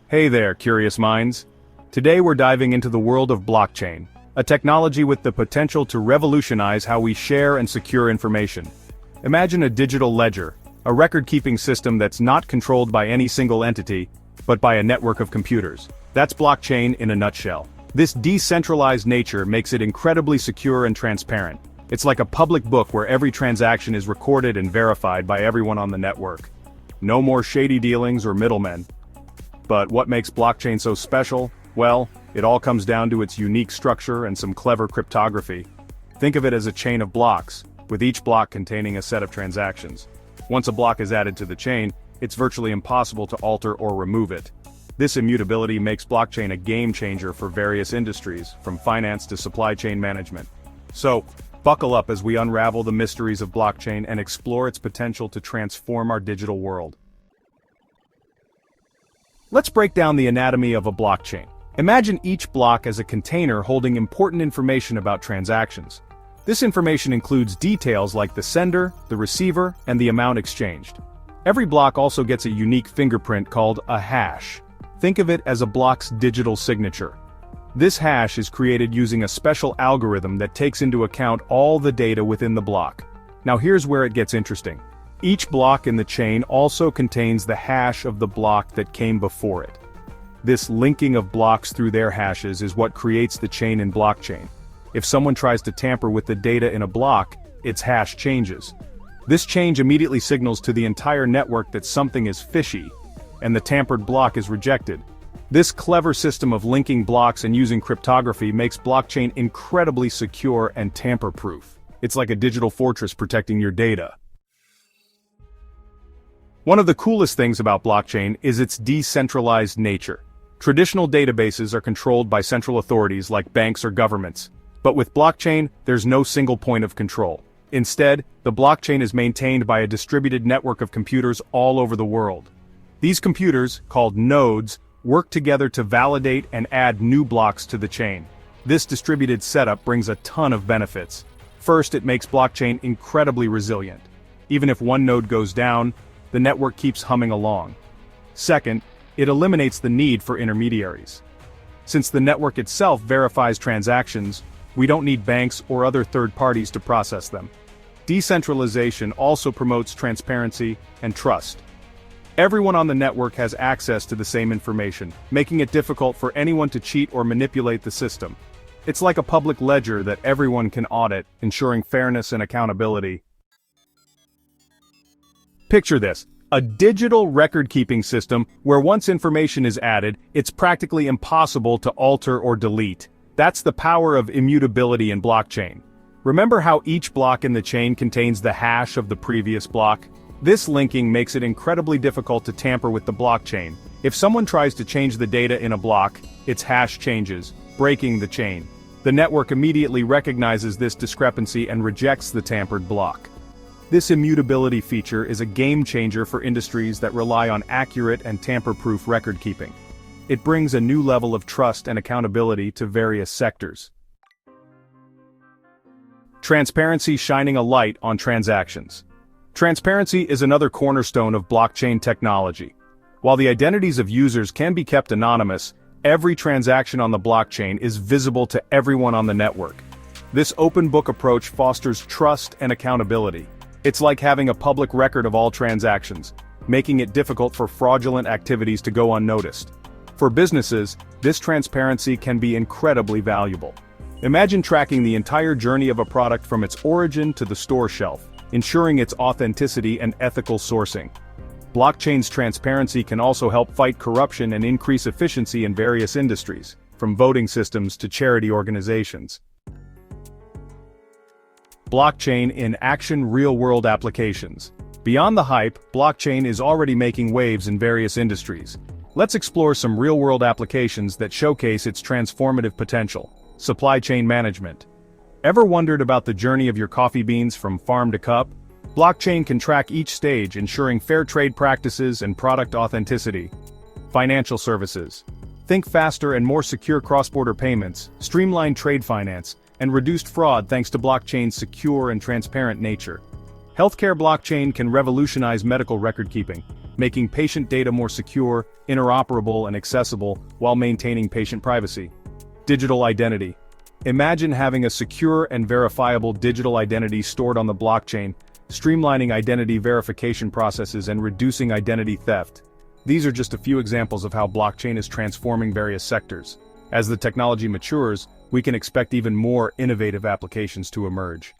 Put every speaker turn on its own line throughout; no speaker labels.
Hey there, curious minds. Today we're diving into the world of blockchain, a technology with the potential to revolutionize how we share and secure information. Imagine a digital ledger, a record-keeping system that's not controlled by any single entity, but by a network of computers. That's blockchain in a nutshell. This decentralized nature makes it incredibly secure and transparent. It's like a public book where every transaction is recorded and verified by everyone on the network. No more shady dealings or middlemen. But what makes blockchain so special? Well, it all comes down to its unique structure and some clever cryptography. Think of it as a chain of blocks, with each block containing a set of transactions. Once a block is added to the chain, it's virtually impossible to alter or remove it. This immutability makes blockchain a game changer for various industries, from finance to supply chain management. So, buckle up as we unravel the mysteries of blockchain and explore its potential to transform our digital world. Let's break down the anatomy of a blockchain. Imagine each block as a container holding important information about transactions. This information includes details like the sender, the receiver, and the amount exchanged. Every block also gets a unique fingerprint called a hash. Think of it as a block's digital signature. This hash is created using a special algorithm that takes into account all the data within the block. Now here's where it gets interesting. Each block in the chain also contains the hash of the block that came before it. This linking of blocks through their hashes is what creates the chain in blockchain. If someone tries to tamper with the data in a block, its hash changes. This change immediately signals to the entire network that something is fishy, and the tampered block is rejected. This clever system of linking blocks and using cryptography makes blockchain incredibly secure and tamper-proof. It's like a digital fortress protecting your data. One of the coolest things about blockchain is its decentralized nature. Traditional databases are controlled by central authorities like banks or governments. But with blockchain, there's no single point of control. Instead, the blockchain is maintained by a distributed network of computers all over the world. These computers, called nodes, work together to validate and add new blocks to the chain. This distributed setup brings a ton of benefits. First, it makes blockchain incredibly resilient. Even if one node goes down, the network keeps humming along. Second, it eliminates the need for intermediaries. Since the network itself verifies transactions, we don't need banks or other third parties to process them. Decentralization also promotes transparency and trust. Everyone on the network has access to the same information, making it difficult for anyone to cheat or manipulate the system. It's like a public ledger that everyone can audit, ensuring fairness and accountability. Picture this, a digital record-keeping system where once information is added, it's practically impossible to alter or delete. That's the power of immutability in blockchain. Remember how each block in the chain contains the hash of the previous block? This linking makes it incredibly difficult to tamper with the blockchain. If someone tries to change the data in a block, its hash changes, breaking the chain. The network immediately recognizes this discrepancy and rejects the tampered block. This immutability feature is a game changer for industries that rely on accurate and tamper-proof record-keeping. It brings a new level of trust and accountability to various sectors. Transparency shining a light on transactions. Transparency is another cornerstone of blockchain technology. While the identities of users can be kept anonymous, every transaction on the blockchain is visible to everyone on the network. This open book approach fosters trust and accountability. It's like having a public record of all transactions, making it difficult for fraudulent activities to go unnoticed. For businesses, this transparency can be incredibly valuable. Imagine tracking the entire journey of a product from its origin to the store shelf, ensuring its authenticity and ethical sourcing. Blockchain's transparency can also help fight corruption and increase efficiency in various industries, from voting systems to charity organizations. Blockchain in action real-world applications. Beyond the hype, blockchain is already making waves in various industries. Let's explore some real-world applications that showcase its transformative potential. Supply chain management. Ever wondered about the journey of your coffee beans from farm to cup? Blockchain can track each stage, ensuring fair trade practices and product authenticity. Financial services. Think faster and more secure cross-border payments, streamlined trade finance, and reduced fraud thanks to blockchain's secure and transparent nature. Healthcare blockchain can revolutionize medical record-keeping. making patient data more secure, interoperable, and accessible while maintaining patient privacy. Digital identity. Imagine having a secure and verifiable digital identity stored on the blockchain, streamlining identity verification processes and reducing identity theft. These are just a few examples of how blockchain is transforming various sectors. As the technology matures, we can expect even more innovative applications to emerge.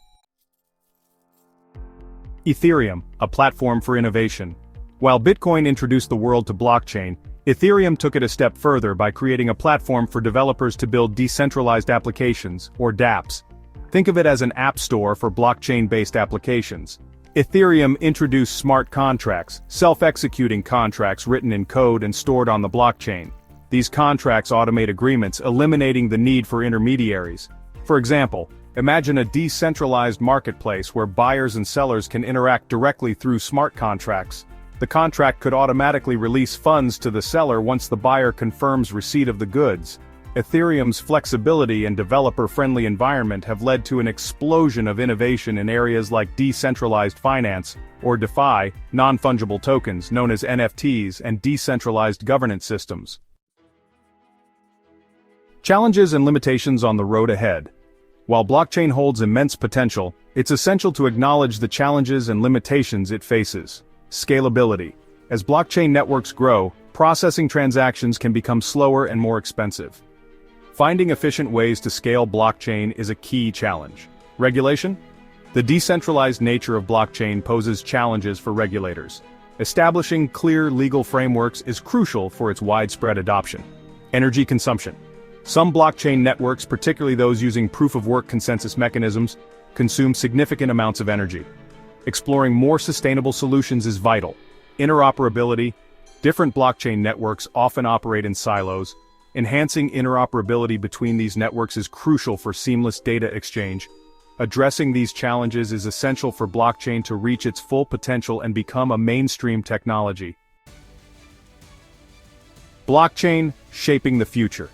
Ethereum, a platform for innovation. While Bitcoin introduced the world to blockchain, Ethereum took it a step further by creating a platform for developers to build decentralized applications, or dApps. Think of it as an app store for blockchain-based applications. Ethereum introduced smart contracts, self-executing contracts written in code and stored on the blockchain. These contracts automate agreements, eliminating the need for intermediaries. For example, imagine a decentralized marketplace where buyers and sellers can interact directly through smart contracts. The contract could automatically release funds to the seller once the buyer confirms receipt of the goods. Ethereum's flexibility and developer-friendly environment have led to an explosion of innovation in areas like decentralized finance, or DeFi, non-fungible tokens known as NFTs, and decentralized governance systems. Challenges and limitations on the road ahead. While blockchain holds immense potential, it's essential to acknowledge the challenges and limitations it faces. Scalability. As blockchain networks grow, processing transactions can become slower and more expensive. Finding efficient ways to scale blockchain is a key challenge. Regulation? The decentralized nature of blockchain poses challenges for regulators. Establishing clear legal frameworks is crucial for its widespread adoption. Energy consumption. Some blockchain networks, particularly those using proof-of-work consensus mechanisms, consume significant amounts of energy. Exploring more sustainable solutions is vital. Interoperability. Different blockchain networks often operate in silos. Enhancing interoperability between these networks is crucial for seamless data exchange. Addressing these challenges is essential for blockchain to reach its full potential and become a mainstream technology. Blockchain, shaping the future.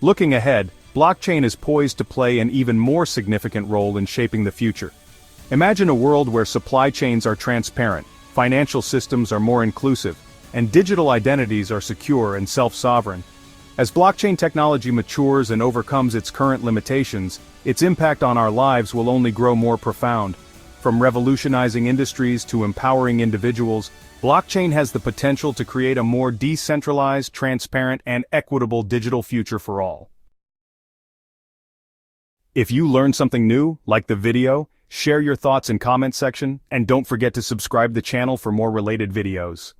Looking ahead, blockchain is poised to play an even more significant role in shaping the future. Imagine a world where supply chains are transparent, financial systems are more inclusive, and digital identities are secure and self-sovereign. As blockchain technology matures and overcomes its current limitations, its impact on our lives will only grow more profound. From revolutionizing industries to empowering individuals, blockchain has the potential to create a more decentralized, transparent, and equitable digital future for all. If you learned something new, like the video, share your thoughts in comment section, and don't forget to subscribe the channel for more related videos.